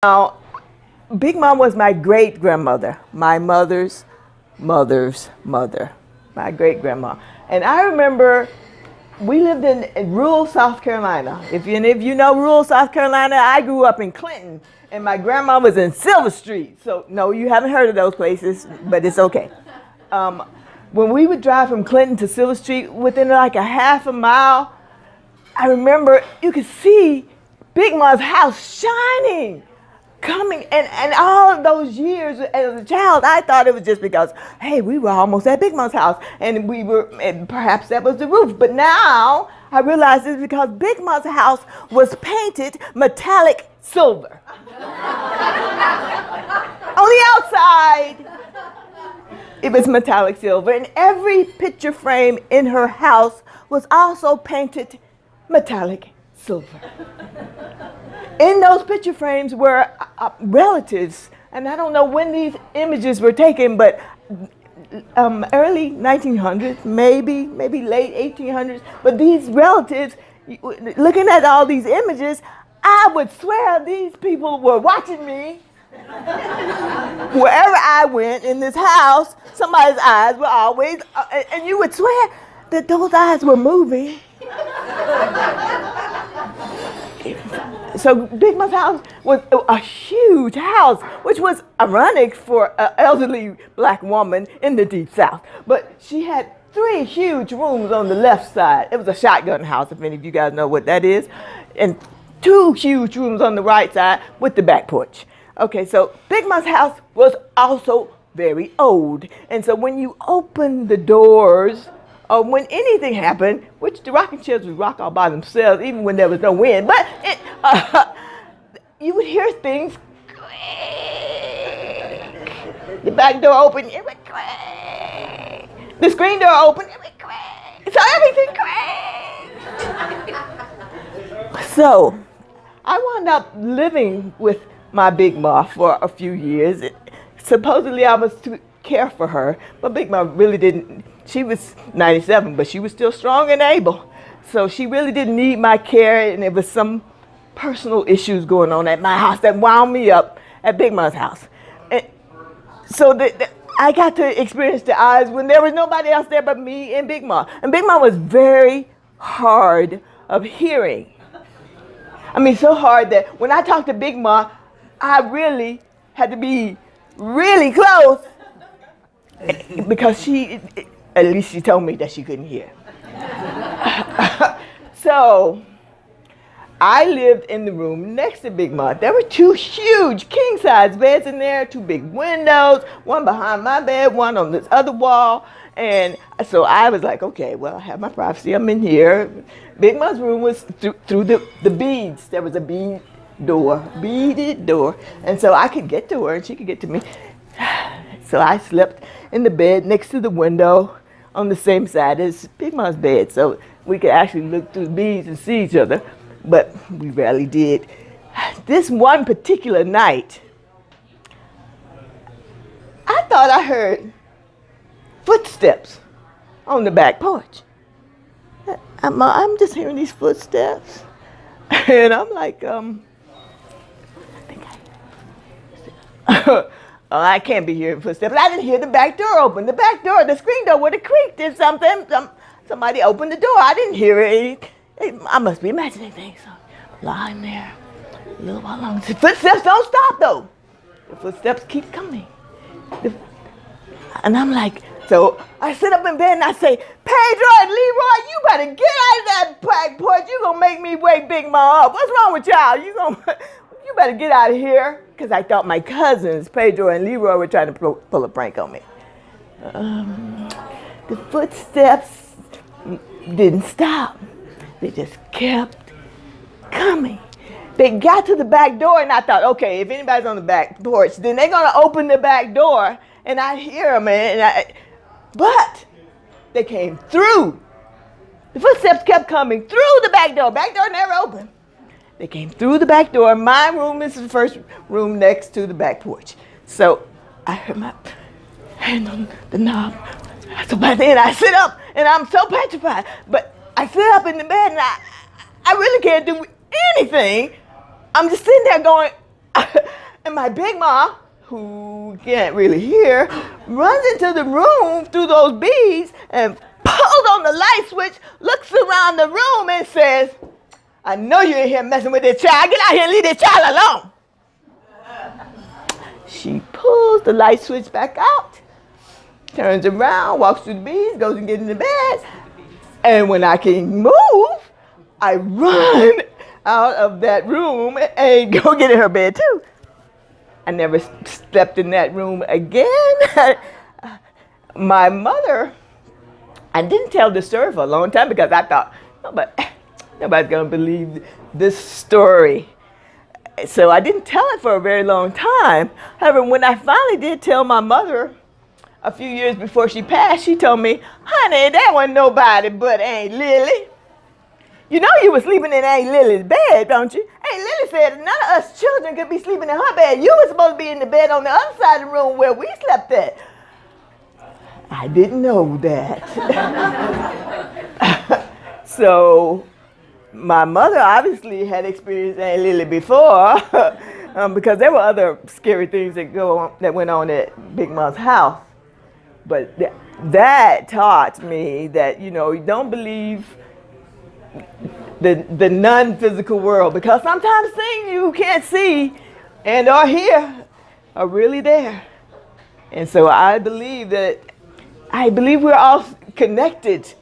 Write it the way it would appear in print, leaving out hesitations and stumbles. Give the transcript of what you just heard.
Now, Big Mom was my great grandmother, my mother's mother's mother, my great grandma. And I remember we lived in rural South Carolina. If any of you know rural South Carolina, I grew up in Clinton, and my grandma was in Silver Street. So, no, you haven't heard of those places, but it's okay. When we would drive from Clinton to Silver Street, within like a half a mile, I remember you could see Big Mom's house shining, coming, and all of those years as a child, I thought it was just because, hey, we were almost at Big Mom's house, and perhaps that was the roof. But now I realize it's because Big Mom's house was painted metallic silver. On the outside, it was metallic silver, and every picture frame in her house was also painted metallic silver. In those picture frames were relatives, and I don't know when these images were taken, but early 1900s, maybe late 1800s. But these relatives, looking at all these images, I would swear these people were watching me. Wherever I went in this house, somebody's eyes were always, and you would swear that those eyes were moving. So Big Mom's house was a huge house, which was ironic for an elderly black woman in the Deep South. But she had 3 huge rooms on the left side. It was a shotgun house, if any of you guys know what that is. And 2 huge rooms on the right side with the back porch. Okay, so Big Mom's house was also very old. And so when you open the doors, or when anything happened, which the rocking chairs would rock all by themselves, even when there was no wind, but you would hear things creak. The back door opened, it would creak. The screen door opened, it would creak. So everything creaked. So I wound up living with my Big Ma for a few years. Supposedly I was to care for her, but Big Ma really didn't. She was 97, but she was still strong and able. So she really didn't need my care, and there was some personal issues going on at my house that wound me up at Big Mom's house. And so I got to experience the eyes when there was nobody else there but me and Big Mom. And Big Mom was very hard of hearing. I mean, so hard that when I talked to Big Mom, I really had to be really close because she, at least she told me that she couldn't hear. So I lived in the room next to Big Mom. There were 2 huge king-size beds in there, 2 big windows, one behind my bed, one on this other wall. And so I was like, okay, well, I have my privacy. I'm in here. Big Mom's room was through the beads. There was a beaded door. And so I could get to her and she could get to me. So I slept in the bed next to the window on the same side as Big Mom's bed. So we could actually look through the beads and see each other, but we rarely did. This one particular night, I thought I heard footsteps on the back porch. I'm just hearing these footsteps. And I'm like, oh, I can't be hearing footsteps. I didn't hear the back door open. The back door, the screen door would have creaked if somebody opened the door. I didn't hear it. I must be imagining things. So lying there a little while longer. The footsteps don't stop though. The footsteps keep coming. And I'm like, so I sit up in bed and I say, Pedro and Leroy, you better get out of that back porch. You're going to make me wake Big Ma up. What's wrong with y'all? You better get out of here. Because I thought my cousins, Pedro and Leroy, were trying to pull a prank on me. The footsteps didn't stop. They just kept coming. They got to the back door, and I thought, okay, if anybody's on the back porch, then they're going to open the back door, and I hear them. But they came through. The footsteps kept coming through the back door. Back door never opened. They came through the back door. My room is the first room next to the back porch. So I heard my hand on the knob. So by then I sit up and I'm so petrified. But I sit up in the bed and I really can't do anything. I'm just sitting there going, my big mom, who can't really hear, runs into the room through those beads and pulls on the light switch, looks around the room and says, I know you're in here messing with this child. Get out here and leave this child alone. She pulls the light switch back out, turns around, walks through the beads, goes and gets in the bed. And when I can move, I run out of that room and go get in her bed too. I never slept in that room again. My mother, I didn't tell this story for a long time because I thought, nobody's going to believe this story. So I didn't tell it for a very long time. However, when I finally did tell my mother, a few years before she passed, she told me, honey, that wasn't nobody but Aunt Lily. You know you were sleeping in Aunt Lily's bed, don't you? Aunt Lily said none of us children could be sleeping in her bed. You were supposed to be in the bed on the other side of the room where we slept at. I didn't know that. So my mother obviously had experienced Aunt Lily before because there were other scary things that went on at Big Mom's house. But that taught me that, you don't believe the non-physical world, because sometimes things you can't see and or hear are really there. And so I believe we're all connected